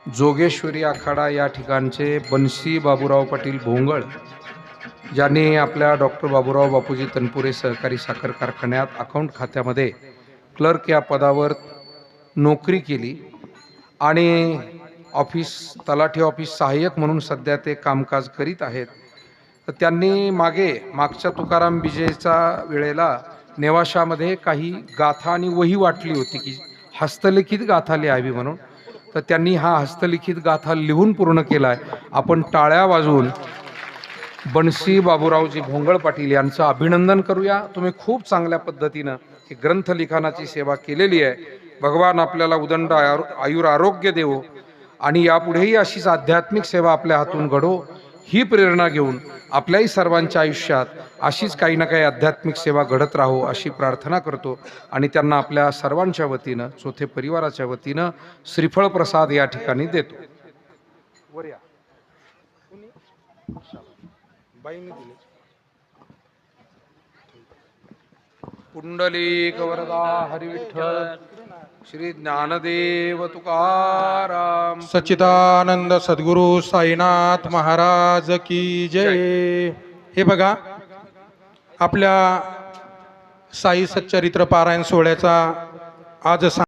जोगेश्वरी आखाडा या ठिकाणचे बन्सी बाबूराव पाटील भोंगळ, ज्यांनी आपल्या डॉक्टर बाबूराव बापूजी तनपुरे सहकारी साखर कारखान्यात अकाउंट खात्यामध्ये क्लर्क या पदावर नोकरी केली आणि तलाठी ऑफिस सहाय्यक म्हणून सध्या ते कामकाज करीत आहेत. तर त्यांनी मागच्या तुकाराम विजयचा वेळेला नेवाशामध्ये काही गाथा आणि वही वाटली होती की हस्तलिखित गाथा लिहावी म्हणून. तर त्यांनी हा हस्तलिखित गाथा लिहून पूर्ण केलाय. आपण टाळ्या वाजवून बन्सी बाबूरावजी भोंगळ पाटील यांचं अभिनंदन करूया. तुम्ही खूप चांगल्या पद्धतीनं ही ग्रंथलिखाणाची सेवा केलेली आहे. भगवान आपल्याला उदंड आयुर आरोग्य देवो आणि यापुढेही अशीच आध्यात्मिक सेवा आपल्या हातून घडो, ही प्रेरणा घेऊन आपल्याही सर्वांच्या आयुष्यात अशीच काही ना काही आध्यात्मिक सेवा घडत राहो अशी प्रार्थना करतो आणि त्यांना आपल्या सर्वांच्या वतीनं, चोथे परिवाराच्या वतीनं श्रीफळ प्रसाद या ठिकाणी देतो. पुंडलिक वरदा हरिविठ्ठल श्री ज्ञानदेव तुकाराम सच्चिदानंद सद्गुरु साईनाथ महाराज की जय. हे बघा, आपल्या साई सच्चरित्र पारायण सोहळ्याचा आज